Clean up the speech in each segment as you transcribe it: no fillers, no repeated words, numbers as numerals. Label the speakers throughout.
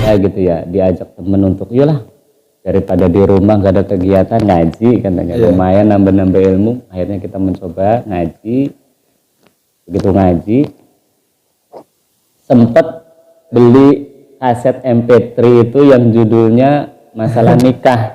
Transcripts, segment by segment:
Speaker 1: bisa gitu ya, diajak temen untuk iyalah daripada di rumah gak ada kegiatan ngaji katanya, lumayan nambah-nambah ilmu. Akhirnya kita mencoba ngaji. Begitu ngaji sempet beli kaset MP3 itu yang judulnya masalah nikah.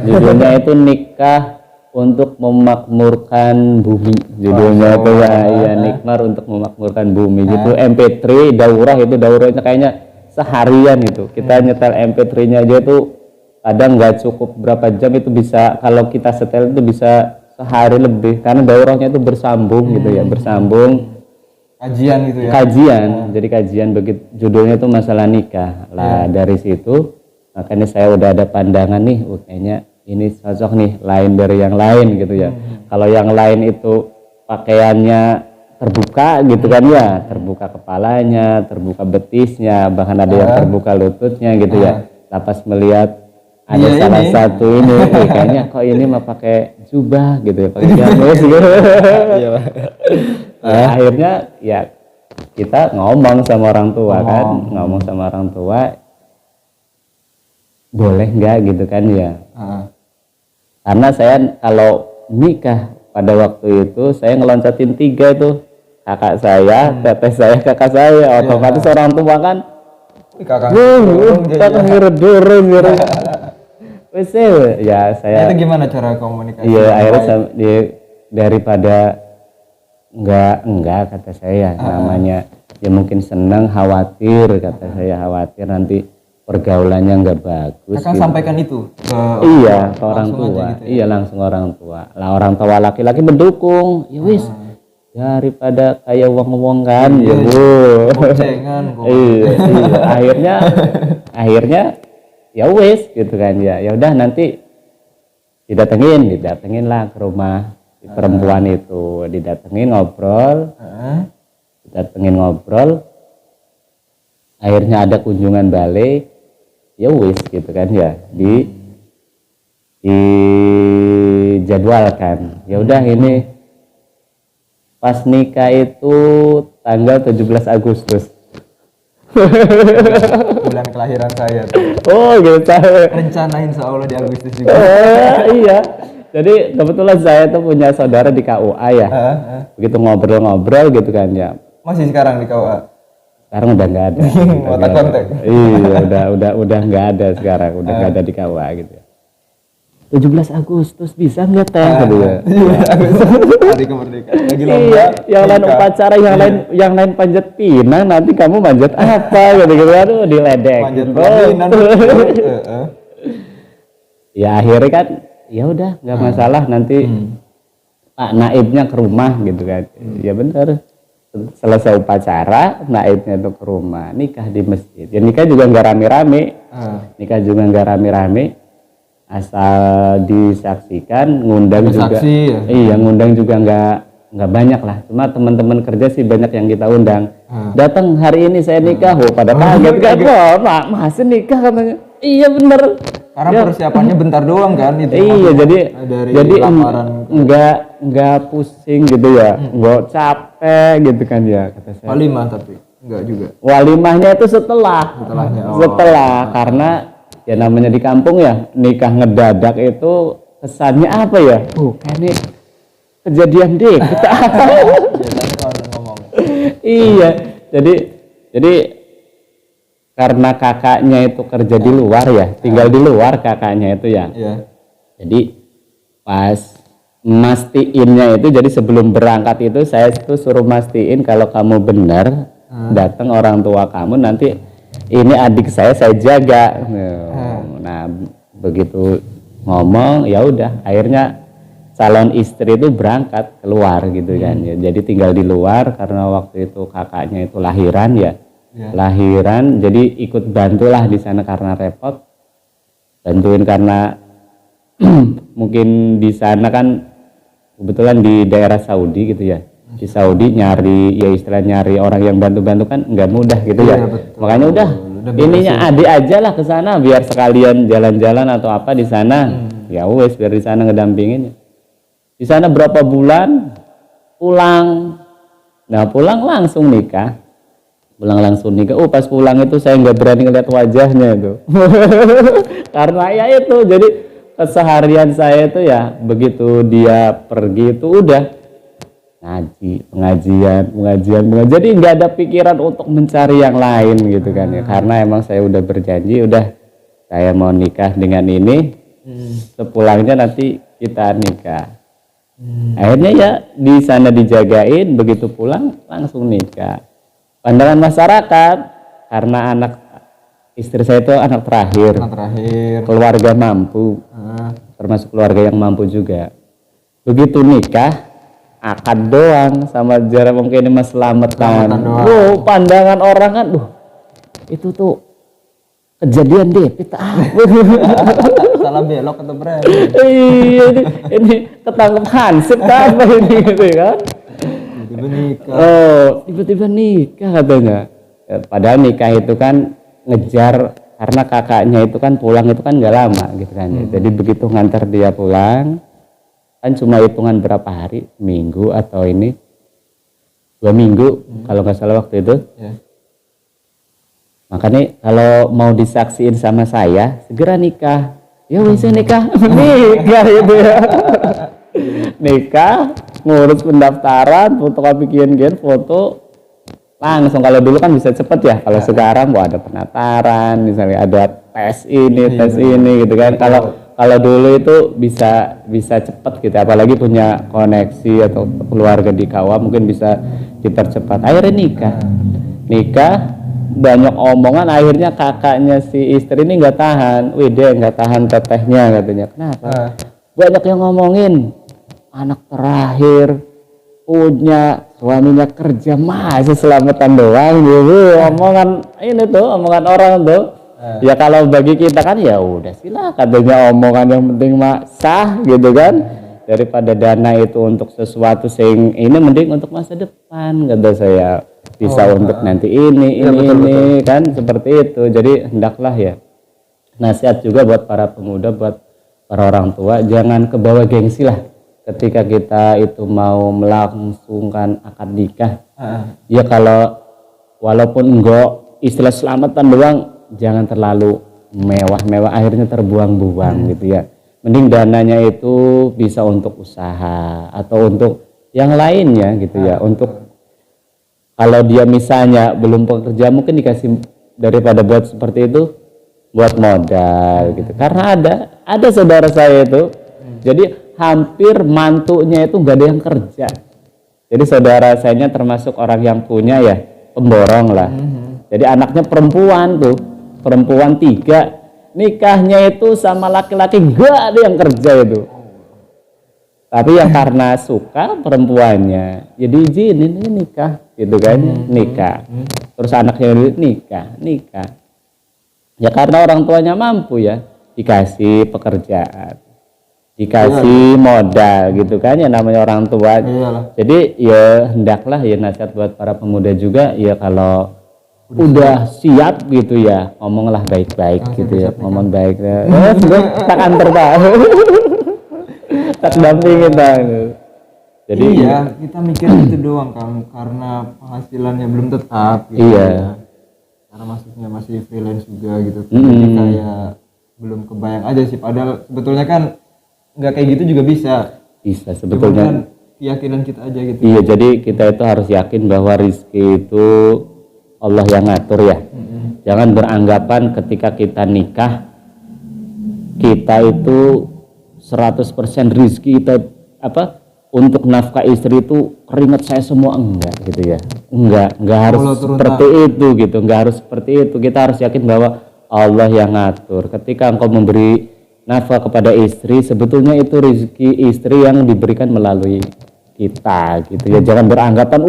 Speaker 1: Judulnya itu nikah untuk memakmurkan bumi, judulnya itu ya nikmar untuk memakmurkan bumi gitu. MP3 daurahnya kayaknya seharian itu kita nyetel MP3-nya aja itu kadang nggak cukup berapa jam, itu bisa kalau kita setel itu bisa sehari lebih karena daurahnya itu bersambung gitu ya, bersambung
Speaker 2: kajian gitu ya,
Speaker 1: jadi kajian begitu judulnya itu masalah nikah lah. Dari situ makanya saya udah ada pandangan nih, kayaknya ini cocok nih, lain dari yang lain gitu ya. Kalau yang lain itu pakaiannya terbuka gitu kan ya, terbuka kepalanya, terbuka betisnya, bahkan ada yang terbuka lututnya gitu ya. Pas melihat ada salah satu ini, kayaknya kok ini mah pakai jubah gitu ya, pakai gamis gitu. Akhirnya ya kita ngomong sama orang tua boleh nggak gitu kan ya. Karena saya kalau nikah pada waktu itu saya ngeloncatin 3 itu, kakak saya, teteh saya, kakak saya, otomatis orang tua kan kakak ngirudurun ya saya.
Speaker 2: Itu gimana cara komunikasi?
Speaker 1: Iya, akhirnya daripada enggak kata saya, namanya ya mungkin senang, khawatir kata saya, khawatir nanti pergaulannya enggak bagus.
Speaker 2: Kakak sampaikan itu ke
Speaker 1: orang tua gitu ya? Iya, langsung orang tua lah. Orang tua laki-laki mendukung, ya wis daripada kayak wong-wong kan ya bu. Iya. akhirnya ya wis gitu kan ya. Ya udah nanti didatengin lah ke rumah perempuan itu, didatengin ngobrol. Akhirnya ada kunjungan balik. Ya wis gitu kan ya, dijadwalkan. Ya udah ini pas nikah itu tanggal 17 Agustus.
Speaker 2: Bulan kelahiran saya tuh.
Speaker 1: Oh gitu.
Speaker 2: Rencana insya Allah di Agustus juga.
Speaker 1: Iya. Jadi kebetulan saya tuh punya saudara di KUA ya. Begitu ngobrol-ngobrol gitu kan ya.
Speaker 2: Masih sekarang di KUA?
Speaker 1: Sekarang udah nggak ada.
Speaker 2: Kontak.
Speaker 1: Iya, udah nggak ada sekarang, udah nggak ada di KUA gitu ya. 17 Agustus bisa nggak teh gitu ya.
Speaker 2: Hari kemerdekaan. Lagi lomba.
Speaker 1: Iya, yang lain upacara, yang lain panjat pinang, nanti kamu manjat apa gitu. Aduh, diledek.
Speaker 2: Manjat
Speaker 1: pinang. Ya akhirnya kan ya udah nggak masalah, nanti Pak Naibnya ke rumah gitu kan. Ya benar. Selesai upacara, naibnya tuh ke rumah, nikah di masjid. Ya nikah juga nggak rame-rame, asal disaksikan, ngundang juga. Saksi, ya? Iya, ngundang juga nggak banyak lah. Cuma teman-teman kerja sih banyak yang kita undang. Datang hari ini saya nikah, pada kaget kan, masih nikah katanya. Iya bener.
Speaker 2: Karena persiapannya bentar doang kan itu.
Speaker 1: Iya, jadi enggak pusing gitu ya, enggak capek gitu kan ya kata saya.
Speaker 2: Walimah tapi enggak juga.
Speaker 1: Walimahnya itu setelah karena ya namanya di kampung ya, nikah ngedadak itu kesannya apa ya? Ini kejadian deh kita. Iya, jadi karena kakaknya itu kerja di luar ya, tinggal di luar kakaknya itu ya. Jadi pas mastiinnya itu, jadi sebelum berangkat itu saya tuh suruh mastiin kalau kamu benar datang orang tua kamu, nanti ini adik saya jaga. Nah begitu ngomong ya udah, akhirnya calon istri itu berangkat keluar gitu kan ya. Jadi tinggal di luar karena waktu itu kakaknya itu lahiran ya. Lahiran, jadi ikut bantulah di sana karena repot, bantuin karena mungkin di sana kan kebetulan di daerah Saudi gitu ya, di Saudi nyari ya istilah nyari orang yang bantu-bantu kan nggak mudah gitu ya. Makanya udah ininya adik aja lah ke sana biar sekalian jalan-jalan atau apa di sana. Ya wes biar di sana ngedampingin. Di sana berapa bulan pulang, nah pulang langsung nikah pulang langsung nikah. Pas pulang itu saya nggak berani ngeliat wajahnya tuh. Karena ya itu, jadi keseharian saya itu ya begitu dia pergi itu udah ngaji, pengajian. Jadi nggak ada pikiran untuk mencari yang lain gitu kan ya. Karena emang saya udah berjanji, udah saya mau nikah dengan ini, sepulangnya nanti kita nikah. Akhirnya ya di sana dijagain, begitu pulang langsung nikah. Pandangan masyarakat, karena istri saya itu anak terakhir, keluarga mampu, termasuk keluarga yang mampu juga. Begitu nikah, akad doang sama jarak mungkin ini mas selamatan. Pandangan orang kan, itu tuh kejadian deh, kita
Speaker 2: salah belok atau berani.
Speaker 1: Iya, ini ketangkep hansip apa ini gitu kan?
Speaker 2: Tiba-tiba nikah.
Speaker 1: Tiba-tiba nikah katanya. Padahal nikah itu kan ngejar, karena kakaknya itu kan pulang itu kan nggak lama gitu kan. Jadi begitu ngantar dia pulang, kan cuma hitungan berapa hari, minggu atau ini 2 minggu kalau nggak salah waktu itu. Makanya kalau mau disaksiin sama saya, segera nikah. Ya wis nikah, nikah itu ya. Nikah, ngurus pendaftaran, fotokopi kian foto, langsung. Kalau dulu kan bisa cepet ya. Kalau sekarang ada penataran, misalnya ada tes ini gitu kan. Kalau dulu itu bisa cepet gitu. Apalagi punya koneksi atau keluarga di Kawah, mungkin bisa dipercepat. Akhirnya nikah. Banyak omongan, akhirnya kakaknya si istri ini nggak tahan. Dia nggak tahan tetehnya katanya. Kenapa? Banyak yang ngomongin anak terakhir, punya suaminya kerja, masih selamatan doang gitu. Omongan orang tuh. Ya kalau bagi kita kan ya udah silakan, katanya omongan yang penting sah gitu kan. Daripada dana itu untuk sesuatu sing ini, mending untuk masa depan kata saya. Bisa untuk nanti ini betul. Kan seperti itu. Jadi hendaklah ya, nasihat juga buat para pemuda, buat para orang tua, jangan kebawa gengsi lah ketika kita itu mau melangsungkan akad nikah. Ya kalau walaupun enggak istilah selamatan doang, jangan terlalu mewah akhirnya terbuang-buang gitu ya. Mending dananya itu bisa untuk usaha atau untuk yang lainnya gitu ya. Untuk kalau dia misalnya belum bekerja, mungkin dikasih, daripada buat seperti itu, buat modal gitu. Karena ada saudara saya itu, jadi hampir mantunya itu nggak ada yang kerja. Jadi saudara saya termasuk orang yang punya ya, pemborong lah. Jadi anaknya perempuan 3, nikahnya itu sama laki-laki nggak ada yang kerja itu. Tapi ya karena suka perempuannya, jadi izinin nikah gitu kan, nikah. Terus anaknya nikah. Ya karena orang tuanya mampu ya, dikasih pekerjaan, dikasih modal gitu kan, ya namanya orang tua. Jadi ya hendaklah ya, nasihat buat para pemuda juga ya, kalau udah siap gitu ya, ngomonglah baik-baik gitu ya, ngomong baik. Tak antar tahu. Tak dampingin Jadi
Speaker 2: kita mikir itu doang kan, karena penghasilannya belum tetap gitu. Karena maksudnya masih freelance juga gitu. Jadi kayak belum kebayang aja sih, padahal sebetulnya kan nggak kayak gitu juga bisa sebetulnya. Cuman kan keyakinan kita aja gitu.
Speaker 1: Jadi kita itu harus yakin bahwa rezeki itu Allah yang ngatur ya. Jangan beranggapan ketika kita nikah kita itu 100% rezeki kita untuk nafkah istri itu keringat saya semua, enggak gitu ya. Enggak harus seperti itu gitu, enggak harus seperti itu. Kita harus yakin bahwa Allah yang ngatur. Ketika engkau memberi nafkah kepada istri, sebetulnya itu rezeki istri yang diberikan melalui kita gitu ya. Jangan beranggapan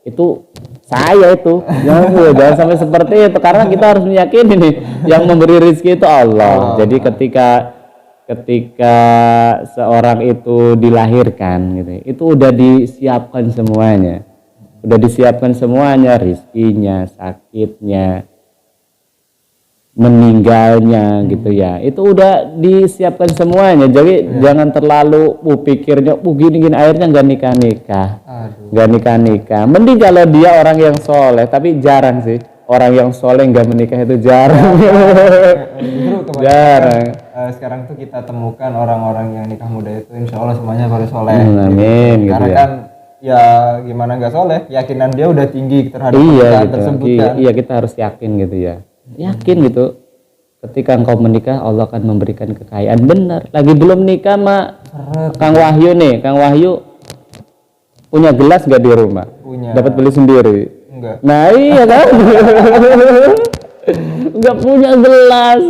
Speaker 1: itu saya itu. Jangan sampai seperti itu, karena kita harus meyakini nih yang memberi rezeki itu Allah. Jadi ketika seorang itu dilahirkan gitu, itu udah disiapkan semuanya, rezekinya, sakitnya, meninggalnya gitu ya, itu udah disiapkan semuanya. Jadi jangan terlalu pikirnya gini akhirnya nggak nikah. Mending kalau dia orang yang soleh, tapi jarang sih orang yang soleh nggak menikah, itu jarang. Jarang.
Speaker 2: Sekarang tuh kita temukan orang-orang yang nikah muda itu insya Allah semuanya pada soleh.
Speaker 1: Amin gitu.
Speaker 2: Karena
Speaker 1: ya.
Speaker 2: kan ya gimana nggak soleh, keyakinan dia udah tinggi terhadap
Speaker 1: Iya gitu.
Speaker 2: tersebut kan.
Speaker 1: Iya, kita harus yakin gitu ya. Yakin gitu, ketika engkau menikah Allah akan memberikan kekayaan. Benar, lagi belum nikah mah Kang Wahyu punya gelas gak di rumah?
Speaker 2: Punya.
Speaker 1: Dapat beli sendiri?
Speaker 2: Enggak.
Speaker 1: Nah iya kan. Enggak punya gelas.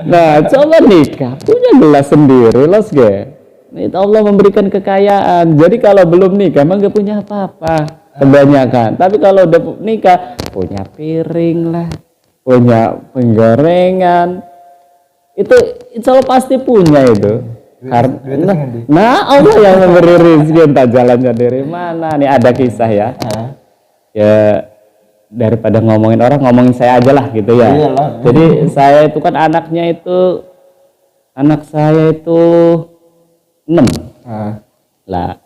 Speaker 1: Nah coba nikah punya gelas sendiri, los ge. Itu Allah memberikan kekayaan. Jadi kalau belum nikah mah gak punya apa-apa kebanyakan. Tapi kalau udah nikah punya piring lah, punya penggorengan, itu insya Allah pasti punya itu. Nah Allah yang memberi rezeki, entah jalannya dari mana. Nih ada kisah ya. Ya daripada ngomongin orang, ngomongin saya aja lah gitu ya.
Speaker 2: Iyalah.
Speaker 1: Jadi saya itu kan anak saya itu 6 lah.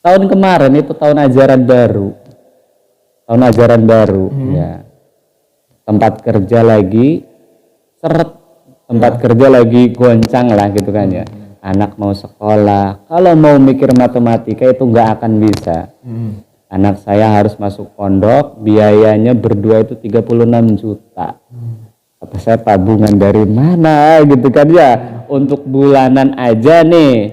Speaker 1: Tahun kemarin itu tahun ajaran baru ya, tempat kerja lagi goncang lah gitu kan ya. Anak mau sekolah, kalau mau mikir matematika itu nggak akan bisa. Anak saya harus masuk pondok, biayanya berdua itu 36 juta. Kata saya tabungan dari mana gitu kan ya, untuk bulanan aja nih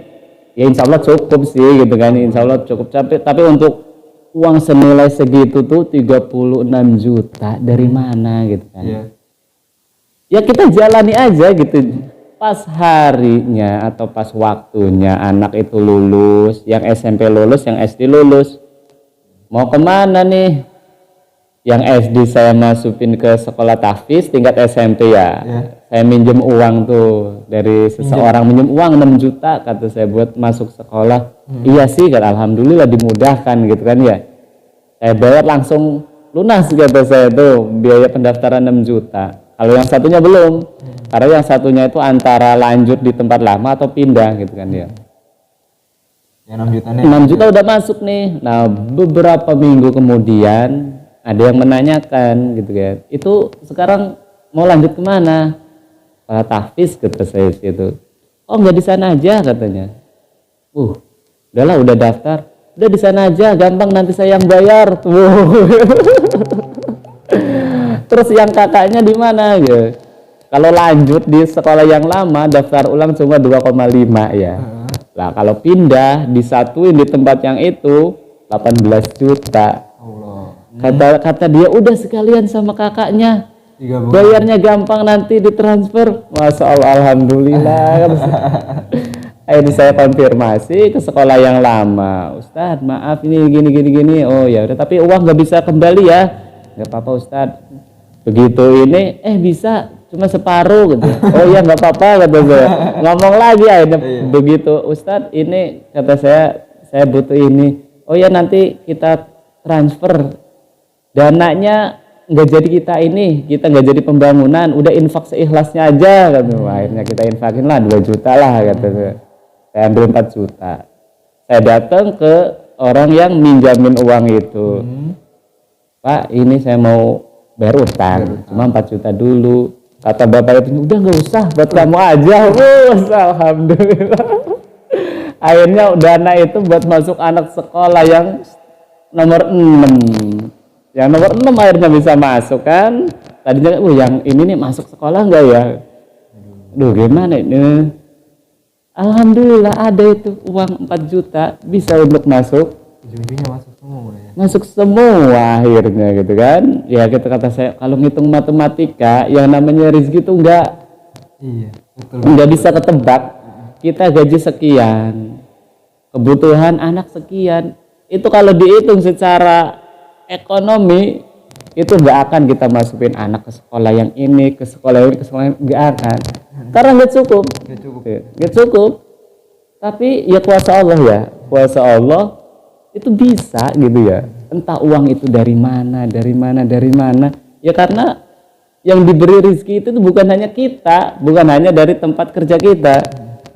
Speaker 1: ya insya Allah cukup sih gitu kan, insya Allah cukup. Tapi untuk uang senilai segitu tuh 36 juta dari mana gitu kan. Ya kita jalani aja gitu. Pas harinya atau pas waktunya anak itu lulus, yang SMP lulus, yang SD lulus, mau kemana nih? Yang SD saya masukin ke sekolah tahfiz, tingkat SMP ya. Saya minjem uang tuh dari seseorang, minjem uang 6 juta kata saya buat masuk sekolah. Iya sih kan, alhamdulillah dimudahkan gitu kan ya. Saya bayar langsung lunas kata saya tuh biaya pendaftaran 6 juta. Kalau yang satunya belum, karena yang satunya itu antara lanjut di tempat lama atau pindah gitu kan ya.
Speaker 2: Ya 6 juta nih.
Speaker 1: 6 juta udah masuk nih. Nah beberapa minggu kemudian ada yang menanyakan gitu kan, itu sekarang mau lanjut kemana? Tahfiz kata saya itu. Oh nggak di sana aja katanya. Udahlah udah daftar, udah di sana aja, gampang nanti saya yang bayar. Terus yang kakaknya di mana ya? Kalau lanjut di sekolah yang lama daftar ulang cuma 2,5 ya. Lah kalau pindah disatuin di tempat yang itu 18 juta. Kata dia udah sekalian sama kakaknya, bayarnya gampang nanti ditransfer. Masya Allah, alhamdulillah. Akhirnya saya konfirmasi ke sekolah yang lama, Ustadz maaf ini gini. Oh ya udah, tapi uang nggak bisa kembali ya. Nggak apa-apa Ustadz. Begitu ini bisa cuma separuh gitu. Oh ya nggak apa-apa kata saya. Ngomong lagi akhirnya begitu, Ustadz ini kata saya butuh ini. Oh ya nanti kita transfer dananya, nggak jadi kita nggak jadi pembangunan, udah infak seikhlasnya aja kan. Akhirnya kita infakin lah 2 juta lah kata saya ambil 4 juta. Saya datang ke orang yang minjamin uang itu, Pak ini saya mau bayar utang cuma 4 juta dulu. Kata bapak itu udah nggak usah, buat kamu aja. Alhamdulillah. Akhirnya dana itu buat masuk anak sekolah yang nomor 6. Yang nomor 6 akhirnya bisa masuk kan. Tadinya yang ini nih masuk sekolah enggak ya? Gimana ini? Alhamdulillah ada itu uang 4 juta bisa untuk masuk.
Speaker 2: Ujung-ujungnya masuk semua ya.
Speaker 1: Masuk semua akhirnya gitu kan. Ya kita kata saya kalau ngitung matematika yang namanya rezeki itu enggak bisa ketebak. Kita gaji sekian, kebutuhan anak sekian. Itu kalau dihitung secara ekonomi itu nggak akan kita masukin anak ke sekolah yang ini, ke sekolah ini, nggak akan, karena nggak cukup. Tapi ya kuasa Allah itu bisa gitu ya. Entah uang itu dari mana, Ya karena yang diberi rizki itu bukan hanya kita, bukan hanya dari tempat kerja kita.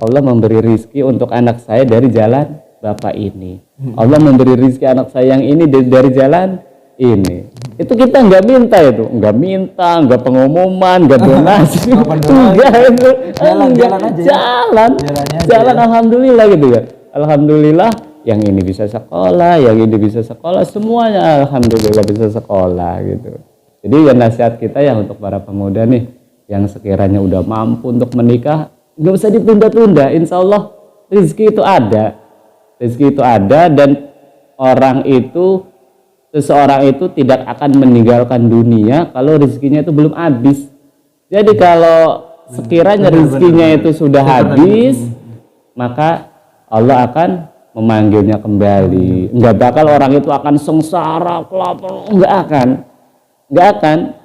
Speaker 1: Allah memberi rizki untuk anak saya dari jalan bapak ini. Allah memberi rizki anak saya yang ini dari jalan ini. Itu kita nggak minta itu, nggak pengumuman, nggak donasi, enggak itu, jalan, alhamdulillah gitu ya. Alhamdulillah, yang ini bisa sekolah, yang ini bisa sekolah, semuanya alhamdulillah bisa sekolah gitu. Jadi ya nasihat kita yang untuk para pemuda nih, yang sekiranya udah mampu untuk menikah, nggak usah ditunda-tunda. Insya Allah rezeki itu ada, dan seseorang itu tidak akan meninggalkan dunia kalau rezekinya itu belum habis. Jadi kalau sekiranya rezekinya itu sudah habis, maka Allah akan memanggilnya kembali. Enggak bakal orang itu akan sengsara, kelaparan, enggak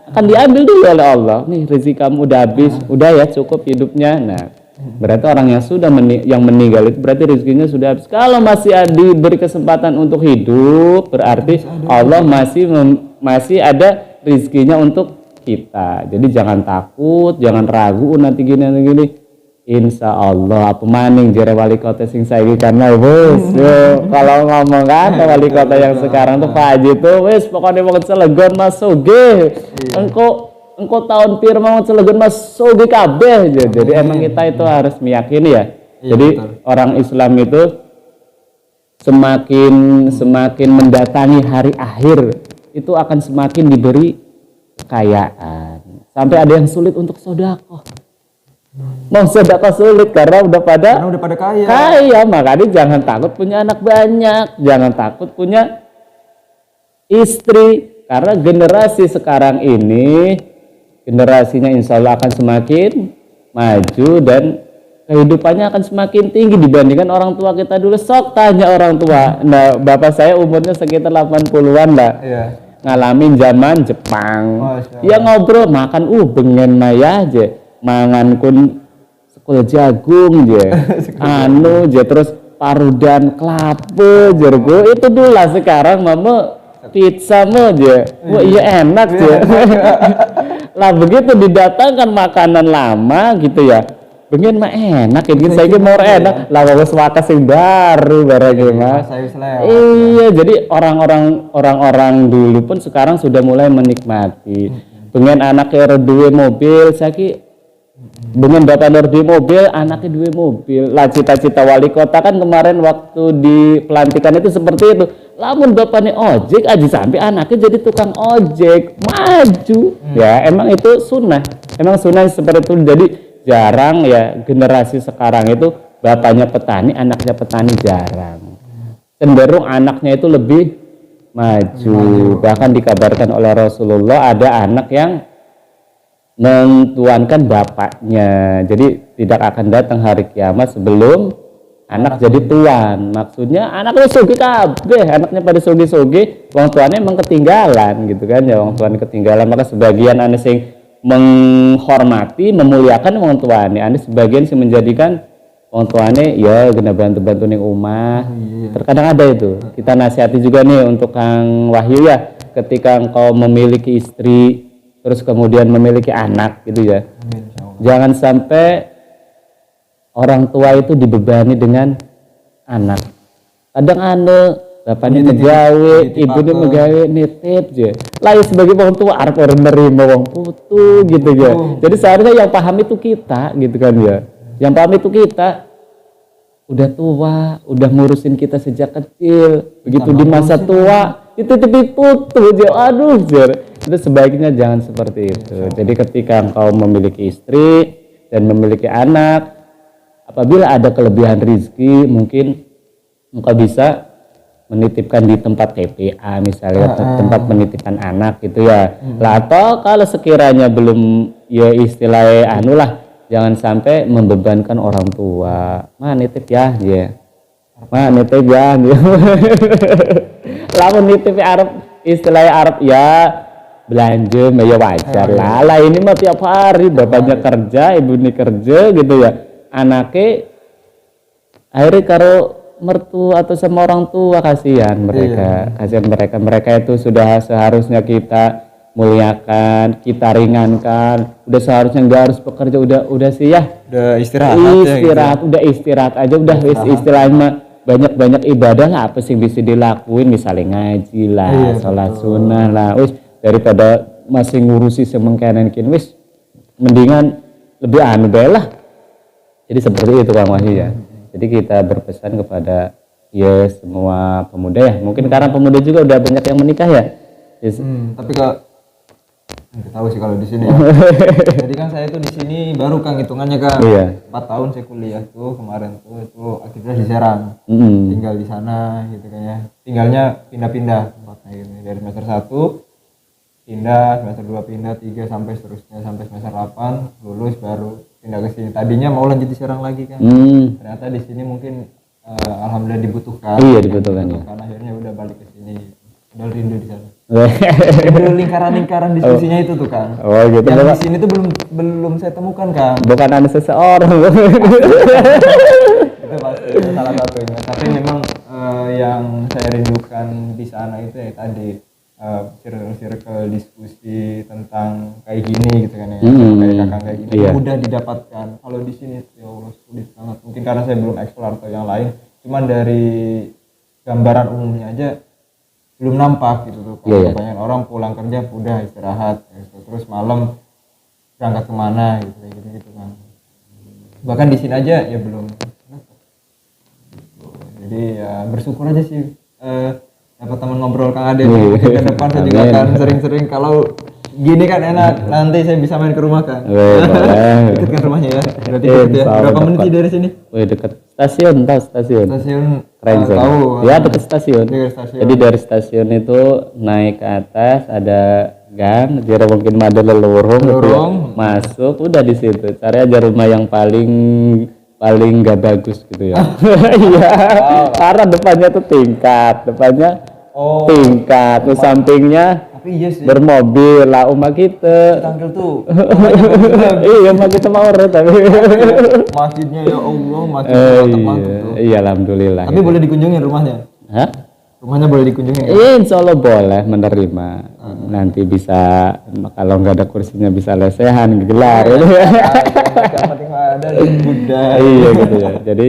Speaker 1: akan diambil dulu oleh Allah. Nih rezeki kamu udah habis, udah ya cukup hidupnya. Nah, berarti orang yang sudah yang meninggal itu berarti rezekinya sudah habis. Kalau masih diberi kesempatan untuk hidup, berarti Allah masih ada rezekinya untuk kita. Jadi jangan takut, jangan ragu nanti gini. Insya Allah apa maning jere wali kota sing saiki karena bos. Kalau ngomong kan wali kota yang sekarang tuh Pak Haji tuh wis pokoknya mau Cilegon Mas Soge. Engko tahun pir mau Cilegon Mas Soge kabeh. Jadi emang kita itu harus meyakini ya. Jadi orang Islam itu semakin mendatangi hari akhir itu akan semakin diberi kekayaan. Sampai ada yang sulit untuk sedekah. Mau sedekah sulit karena udah pada kaya. Makanya jangan takut punya anak banyak, jangan takut punya istri, karena generasi sekarang ini generasinya insya Allah akan semakin maju dan kehidupannya akan semakin tinggi dibandingkan orang tua kita dulu. Sok tanya orang tua. Nah, bapak saya umurnya sekitar 80-an lah. Ngalamin zaman Jepang. Ya ngobrol makan bengen maya aja. Mangan kun sekul jagung je, terus parudan kelapa jergo itu dulu lah. Sekarang mama pizza mo je, wah iya enak je. Lah begitu didatangkan makanan lama gitu ya, pengen mah enak, ini saya mau enak, lah bawa wakas yang baru barangnya mah. Iya, jadi orang-orang dulu pun sekarang sudah mulai menikmati. Pengen anaknya dua mobil, saya dengan bapak di mobil, anaknya dua mobil. Lah cita-cita wali kota kan kemarin waktu di pelantikan itu seperti itu. Lamun bapaknya ojek aja sampai anaknya jadi tukang ojek, maju. Ya emang itu sunnah. Emang sunnah seperti itu. Jadi jarang ya generasi sekarang itu bapaknya petani, anaknya petani jarang. Cenderung anaknya itu lebih maju. Bahkan dikabarkan oleh Rasulullah ada anak yang mentuankan bapaknya, jadi tidak akan datang hari kiamat sebelum anak jadi tuan. Maksudnya anaknya soge kabeh, anaknya pada soge-soge, wong tuannya emang ketinggalan gitu kan ya, wong tuannya ketinggalan. Maka sebagian ane sing menghormati, memuliakan wong tuannya, ane sebagian sing menjadikan wong tuannya ya kena bantu-bantu ning omah. Terkadang ada itu. Kita nasihati juga nih untuk Kang Wahyu ya, ketika engkau memiliki istri terus kemudian memiliki anak gitu ya. Jangan sampai orang tua itu dibebani dengan anak. Kadang bapaknya megawe, ibunya megawe nitip aja. Lah sebagai orang tua arep orang nerima wong putu gitu ya. Jadi seharusnya yang paham itu kita gitu kan ya. Yang paham itu kita udah tua, udah ngurusin kita sejak kecil. Begitu di masa tua itu putu aja. Aduh, itu sebaiknya jangan seperti itu. Jadi ketika engkau memiliki istri dan memiliki anak, apabila ada kelebihan rezeki, mungkin engkau bisa menitipkan di tempat TPA misalnya, tempat penitipan anak gitu ya. Lah atau kalau sekiranya belum ya istilahnya jangan sampai membebankan orang tua. Nitip ya. Nitip ya. Lamun nitip Arab istilahnya Arab ya belanja ya wajar lah. Lah ini mah tiap hari bapaknya kerja, ibunya kerja gitu ya. Anaknya akhirnya karo mertua atau sama orang tua kasihan mereka. Kasihan mereka itu sudah seharusnya kita muliakan, kita ringankan. Udah seharusnya nggak harus bekerja, udah sih ya.
Speaker 2: Udah istirahat
Speaker 1: ya, gitu. Udah istirahat aja, udah istilahnya banyak ibadah lah apa sih bisa dilakuin, misalnya ngaji lah, sholat sunnah lah, wis daripada masih ngurusi semengkenan kini, wis mendingan lebih anu deh lah. Jadi seperti itu Kang Wahyu ya. Jadi kita berpesan kepada ya semua pemuda ya, mungkin karena pemuda juga udah banyak yang menikah ya.
Speaker 2: Tapi kalau nggak tahu sih kalau di sini ya. Jadi kan saya tuh di sini baru Kang hitungannya Kang. 4 tahun saya kuliah tuh kemarin tuh itu akhirnya di Serang. Tinggal di sana gitu kan ya. Tinggalnya pindah-pindah tempatnya gitu. Dari semester 1 pindah, semester 2 pindah, 3 sampai seterusnya sampai semester 8 lulus baru pindah ke sini. Tadinya mau lanjut di Serang lagi kan. Ternyata di sini mungkin alhamdulillah dibutuhkan.
Speaker 1: Iya, dibutuhkan ya.
Speaker 2: Karena akhirnya udah balik ke sini. Udah rindu di sana. Rindu lingkaran diskusinya itu tuh Kang.
Speaker 1: Oh gitu.
Speaker 2: Yang di sini tuh belum saya temukan Kang.
Speaker 1: Bukan ada seseorang.
Speaker 2: Itu pasti salah satunya. Tapi memang yang saya rindukan di sana itu ya tadi circle diskusi tentang kayak gini gitu kan ya. Kayak kakak kayak gini mudah didapatkan. Kalau di sini ya Allah sulit banget. Mungkin karena saya belum eksplor atau yang lain. Cuman dari gambaran umumnya aja belum nampak gitu tuh. Kalau banyak orang pulang kerja udah istirahat gitu. Terus malam berangkat kemana gitu kayak gitu kan. Bahkan di sini aja ya belum. Jadi ya bersyukur aja sih dapat teman ngobrol Kang Ade. Ke depan saya juga akan sering-sering kalau gini kan enak, nanti saya bisa main ke rumah Kang. Dekat kan rumahnya ya. Berarti deket ya. Berapa menit sih dari sini?
Speaker 1: Dekat stasiun, stasiun.
Speaker 2: Keren tahu.
Speaker 1: Ya dekat stasiun. Jadi dari stasiun itu naik ke atas ada gang, jadi mungkin ada lorong gitu ya. Masuk udah di situ. Cari aja rumah yang paling nggak bagus gitu ya. Iya. Karena depannya tuh tingkat, terus sampingnya bermobil lah rumah kita.
Speaker 2: Tanggal tuh.
Speaker 1: Iya, rumah kita mau tapi
Speaker 2: masjidnya ya Allah, masjid
Speaker 1: iya, alhamdulillah.
Speaker 2: Tapi boleh dikunjungi rumahnya?
Speaker 1: Hah?
Speaker 2: Rumahnya boleh dikunjungi?
Speaker 1: Insya Allah boleh menerima. Nanti bisa kalau nggak ada kursinya bisa lesehan gelar.
Speaker 2: Ada Buddha.
Speaker 1: Iya gitu ya. Jadi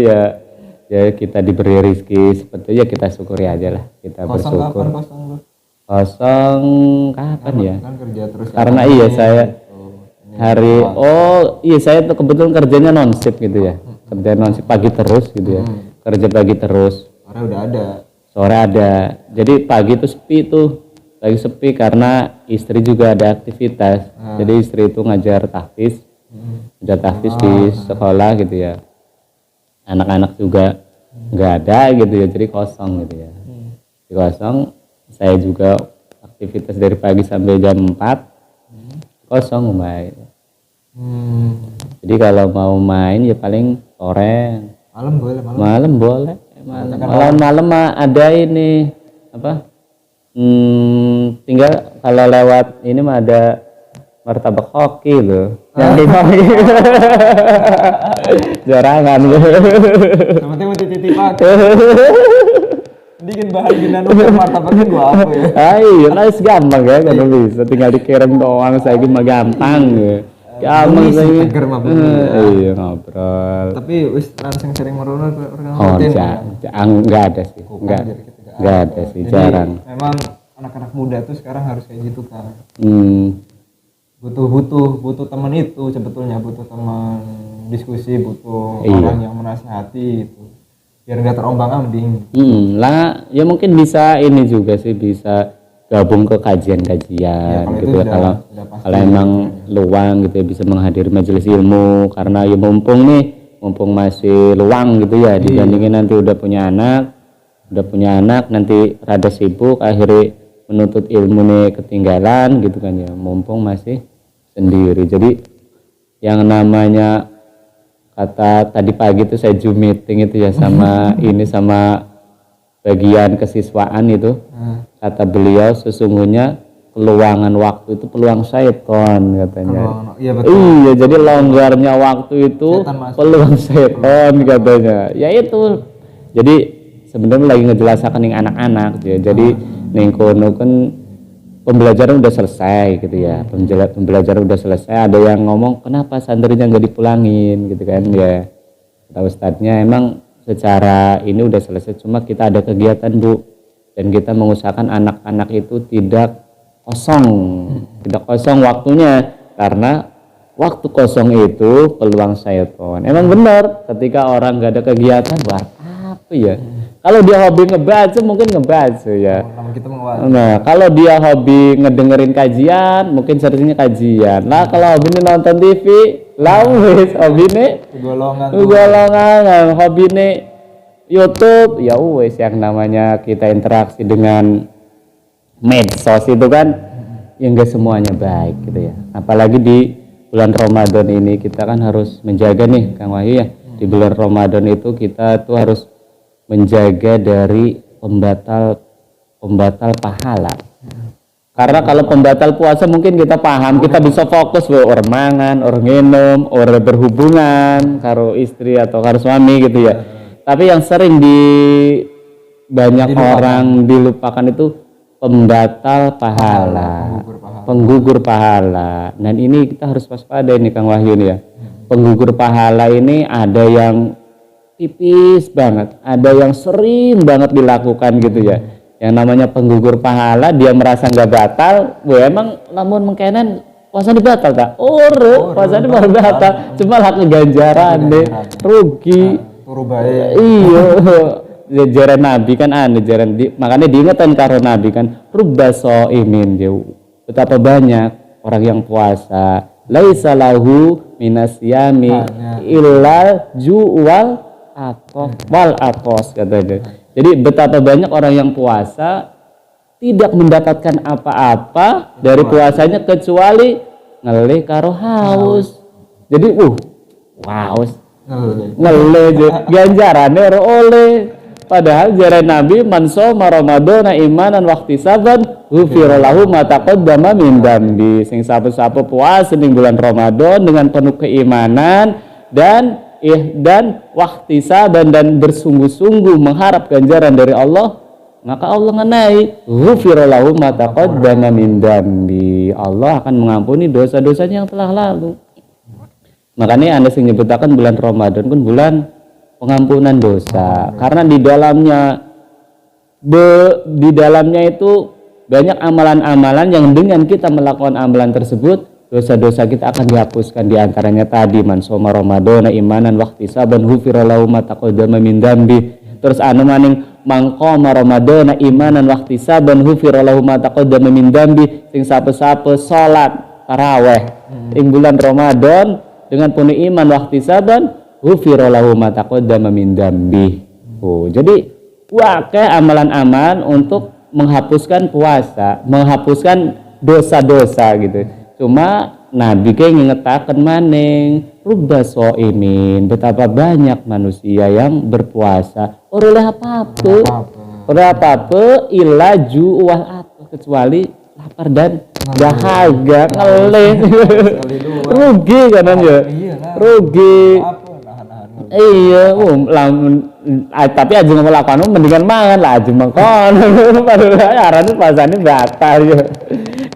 Speaker 1: ya kita diberi rezeki seperti ya kita syukuri aja lah. Kita bersyukur. Kosong kapan ya?
Speaker 2: Kan kerja terus.
Speaker 1: Karena saya saya tuh kebetulan kerjanya non shift gitu ya. Kerja non shift pagi terus gitu ya. Kerja pagi terus. Sore ada. Jadi pagi tuh sepi tuh. Lagi sepi karena istri juga ada aktivitas. Jadi istri itu ngajar tahfiz. Ngajar tahfiz di sekolah gitu ya. Anak-anak juga nggak ada gitu ya. Jadi kosong gitu ya. Jadi kosong. Saya juga aktivitas dari pagi sampai jam 4 kosong main. Jadi kalau mau main ya paling sore. Malam boleh. Malam mah ada ini apa? Tinggal kalau lewat ini mah ada martabak hoki loh. Yang di pagi. Jarangan loh.
Speaker 2: Nanti mau titip-titip bikin bahan binan untuk martabaknya gua apa ya?
Speaker 1: Iya, kan gampang ya kan bisa tinggal dikirim doang saya mah gampang ya. Gampang saya. Iya ngobrol.
Speaker 2: Tapi wis langsung sering merono
Speaker 1: enggak ada sih. Enggak ada sih, jarang.
Speaker 2: Memang anak-anak muda tuh sekarang harus kayak gitu kan. Butuh teman itu sebetulnya, butuh teman diskusi, butuh orang yang menasihati itu. Biar nggak terombang-ambing.
Speaker 1: Lah ya mungkin bisa ini juga sih, bisa gabung ke kajian-kajian gitu ya, kalau emang luang gitu ya, bisa menghadiri majelis ilmu karena ya mumpung masih luang gitu ya, dibandingin nanti udah punya anak nanti rada sibuk akhirnya menuntut ilmu nih ketinggalan gitu kan ya, mumpung masih sendiri. Jadi yang namanya kata tadi pagi itu saya Zoom meeting itu ya sama sama bagian kesiswaan itu. Kata beliau sesungguhnya peluangan waktu itu peluang syaitan katanya. Iya, jadi longgarnya waktu itu peluang syaitan katanya. Ya itu. Jadi sebenarnya lagi ngejelasakan ning anak-anak ya. Jadi ning kono kan pembelajaran udah selesai gitu ya, pembelajaran udah selesai, ada yang ngomong kenapa santrinya nggak dipulangin gitu kan ya, kata ustadznya emang secara ini udah selesai, cuma kita ada kegiatan Bu, dan kita mengusahakan anak-anak itu tidak kosong waktunya, karena waktu kosong itu peluang syaitan. Emang benar, ketika orang nggak ada kegiatan buat apa ya? Kalau dia hobi ngebaca mungkin ngebaca ya. Nah, kalau dia hobi ngedengerin kajian mungkin seringnya kajian. Nah, kalau hobi nonton TV, wis hobi nih golongan, hobi nih YouTube, ya wis yang namanya kita interaksi dengan medsos itu kan yang enggak semuanya baik gitu ya. Apalagi di bulan Ramadan ini kita kan harus menjaga nih Kang Wahyu ya. Di bulan Ramadan itu kita tuh harus menjaga dari pembatal pahala. Karena kalau pembatal puasa mungkin kita paham, kita bisa fokus orang mangan, orang minum, orang berhubungan karo istri atau karo suami gitu ya. Tapi yang sering banyak orang dilupakan itu pembatal pahala, penggugur pahala. Dan ini kita harus waspada ini Kang Wahyu nih ya. Penggugur pahala ini ada yang tipis banget, ada yang sering banget dilakukan gitu ya. Yang namanya penggugur pahala, dia merasa nggak batal, emang lamun mengkenen puasa batal tak? Puasa baru batal, cuma hak ganjaran deh, rugi. Iya, jajaran Nabi kan makanya diingatkan karo Nabi kan, rubba so'imin jauh. Betapa banyak orang yang puasa, laisa lahu minasyami illal ju'wal atos katanya. Jadi betapa banyak orang yang puasa tidak mendapatkan apa-apa dari puasanya kecuali ngelih karo haus. Jadi haus ngelih ganjarannya oleh. Padahal jaran Nabi man shoma ramadhana imanan wahtisaban ghufira lahu ma taqaddama min dambi. Sing sapu-sapu puasa ning bulan Ramadan dengan penuh keimanan dan wahtisaban dan bersungguh-sungguh mengharap ganjaran dari Allah, maka Allah ngenai ghufira lahu ma taqaddama min dambi. Allah akan mengampuni dosa-dosanya yang telah lalu. Makanya Anda sing nyebutaken bulan Ramadan kan bulan pengampunan dosa, karena di dalamnya itu banyak amalan-amalan yang dengan kita melakukan amalan tersebut dosa-dosa kita akan dihapuskan. Di antaranya tadi man shoma ramadhana imanan wahtisaban ghufira lahu ma taqaddama min dambi. Terus maning mangqama ramadhana imanan wahtisaban ghufira lahu ma taqaddama min dambi. Sing sape-sape salat tarawih ing bulan Ramadan dengan penuh iman wahtisaban ghufira lahu ma taqaddama min dambi. Jadi wakai amalan-amalan untuk menghapuskan puasa, menghapuskan dosa-dosa gitu. Cuma Nabi kayak ngingetaken maning rubba so'imin, betapa banyak manusia yang berpuasa oleh apa-apa illa ju'wal kecuali lapar dan dahaga ngelih. Rugi kanan ya. Rugi. Iya, tapi aja ngelakukan mendingan mangan lah aja makan. Padahal arane pasane batal ya.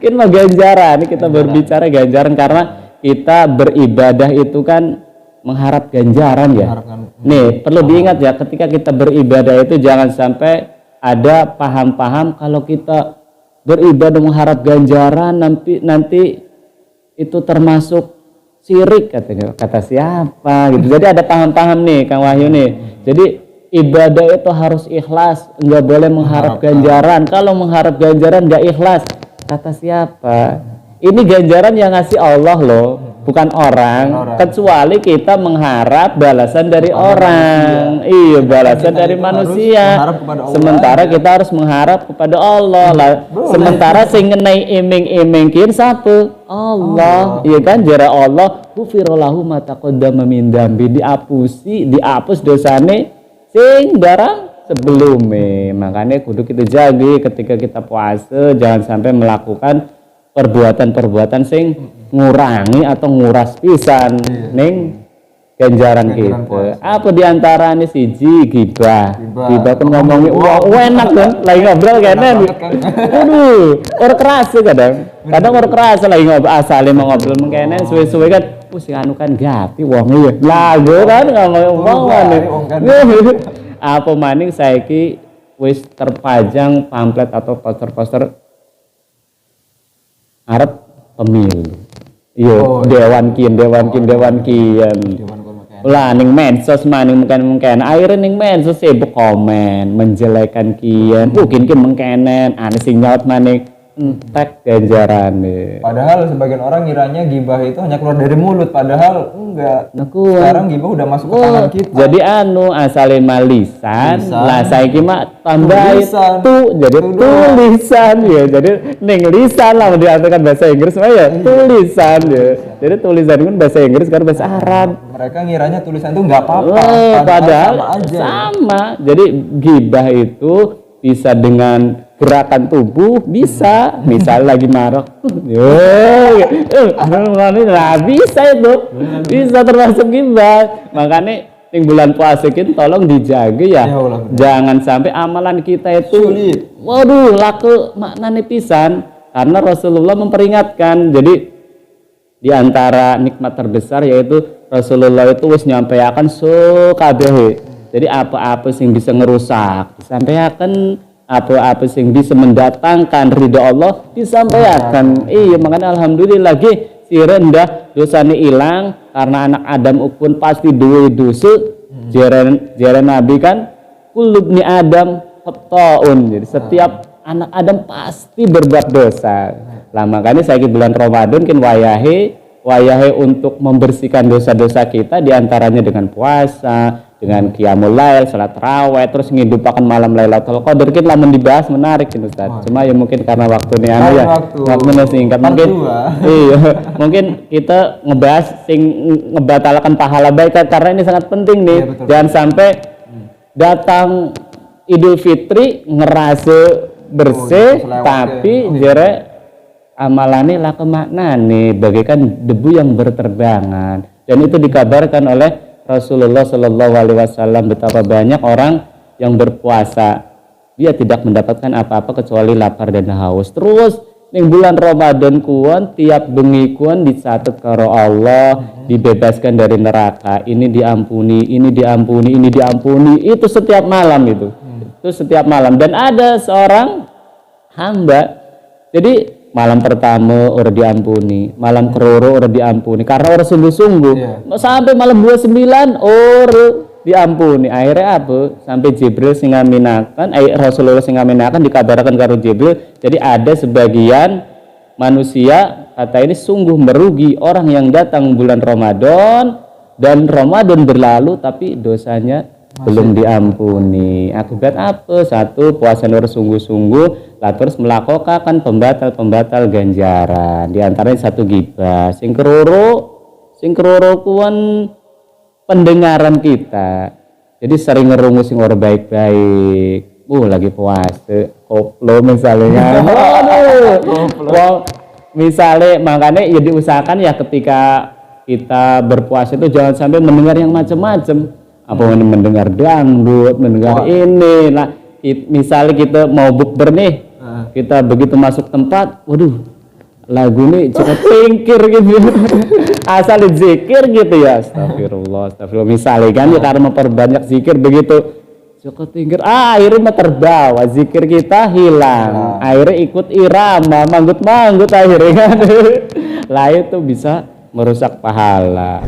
Speaker 1: Kan mah ganjaran, ini kita berbicara ganjaran karena kita beribadah itu kan mengharap ganjaran ya. Nih, perlu diingat ya, ketika kita beribadah itu jangan sampai ada paham-paham kalau kita beribadah mengharap ganjaran nanti itu termasuk syirik katanya, kata siapa gitu. Jadi ada paham-paham nih Kang Wahyu nih. Jadi ibadah itu harus ikhlas, enggak boleh mengharap ganjaran. Kalau mengharap ganjaran enggak ikhlas, kata siapa? Ini ganjaran yang ngasih Allah loh, bukan orang. Kecuali kita mengharap balasan dari orang. Iya, balasan dari manusia. Sementara kita harus mengharap kepada Allah lah. Sementara sing ngenai iming-imingkin satu Allah. Iya kan, jara Allah ghufira lahu ma taqaddama min dambi, dihapus dosane sing barang sebelumnya. Makanya kudu kita jaga ketika kita puasa, jangan sampai melakukan perbuatan-perbuatan sing ngurangi atau nguras pisan ning ganjaran kita. Apa diantaranya siji gibah kan ngomongin wah enak kan lagi ngobrol kenen. Aduh orang keras kadang orang keras lagi ngobrol asalnya mau ngobrol mengkenen suwe-suwe kan sing anu kan gapi wong iya lagu kan ngomong apa maning saiki wis terpajang pamflet atau poster-poster arep pemilu. Iya, dewan kian. Lah ning medsos maning mungkin akhirnya ning medsos sibuk komen menjelekan kian. Mungkin mengkenen ane sing nyaut maning entek ganjarane.
Speaker 2: Padahal sebagian orang ngiranya gibah itu hanya keluar dari mulut, padahal enggak. Sekarang gibah udah masuk ke tangan kita.
Speaker 1: Jadi asale lisan, lah saiki mah tambahin jadi tulisan ya. Jadi ning lisan lah diartikan bahasa Inggris mah ya tulisan ya. Jadi tulisan kan bahasa Inggris kan bahasa Arab.
Speaker 2: Mereka ngiranya tulisan itu enggak apa-apa,
Speaker 1: padahal sama. Jadi gibah itu bisa dengan gerakan tubuh, bisa misal lagi marah bisa itu bisa termasuk gibah. Makanya di bulan puasa kita tolong dijaga ya, jangan sampai amalan kita itu sulit. Waduh laku maknanya pisan, karena Rasulullah memperingatkan. Jadi di antara nikmat terbesar yaitu Rasulullah itu wis nyampaikan kabeh. Jadi apa-apa sing bisa ngerusak disampaikan, apa-apa sing bisa mendatangkan ridha Allah disampaikan. Iya makanya alhamdulillah si rendah dosanya hilang karena anak Adam pun pasti duwe dosa. Jaren Nabi kan kulubni Adam khata'un. Jadi setiap anak Adam pasti berbuat dosa. Lah makanya saya bulan Ramadan kan wayahe untuk membersihkan dosa-dosa kita, diantaranya dengan puasa, dengan qiyamul lail, salat raweh, terus ngidupaken malam Lailatul Qadar. Kita lamun dibahas menarik ini Ustaz. Cuma ya mungkin karena waktunya waktunya singkat mungkin. Iya, mungkin kita ngebahas sing ngebatalkan pahala baik karena ini sangat penting nih. Iya, jangan sampai datang Idul Fitri ngerasa bersih tapi jere amalane lah kemaknane bagaikan debu yang berterbangan. Dan itu dikabarkan oleh Rasulullah Shallallahu Alaihi Wasallam betapa banyak orang yang berpuasa dia tidak mendapatkan apa-apa kecuali lapar dan haus. Terus ning bulan Ramadan kuan tiap bengi kuan dicatat karo Allah, dibebaskan dari neraka, ini diampuni, itu setiap malam itu setiap malam. Dan ada seorang hamba jadi malam pertama udah diampuni, malam keloro udah diampuni karena orang sungguh-sungguh. Sampai malam 29 orang diampuni. Akhirnya apa? Sampai Jibril sing ngaminakan, Rasulullah sing ngaminakan dikabarkan karo Jibril. Jadi ada sebagian manusia kata ini sungguh merugi orang yang datang bulan Ramadan dan Ramadan berlalu tapi dosanya belum diampuni. Akibat apa? Satu, puasa nur sungguh-sungguh, lah terus melakukan pembatal ganjaran. Di antaranya satu gibah. Sing keroro kuan pendengaran kita. Jadi sering ngerungu sing ora baik-baik. Lagi puasa, koplo misalnya. Waduh. Misalnya makanya ya diusahakan ya ketika kita berpuasa itu jangan sampai mendengar yang macam-macam. Apa mendengar dangdut, mendengar ini lah. Misalnya kita mau bukber nih, kita begitu masuk tempat, waduh lagu ini cukup tingkir gitu, asal zikir gitu ya, astagfirullah. Misalnya kan ya karena memperbanyak zikir begitu cukup tingkir, akhirnya terbawa zikir kita hilang, akhirnya ikut irama, manggut akhirnya kan, lah itu bisa merusak pahala.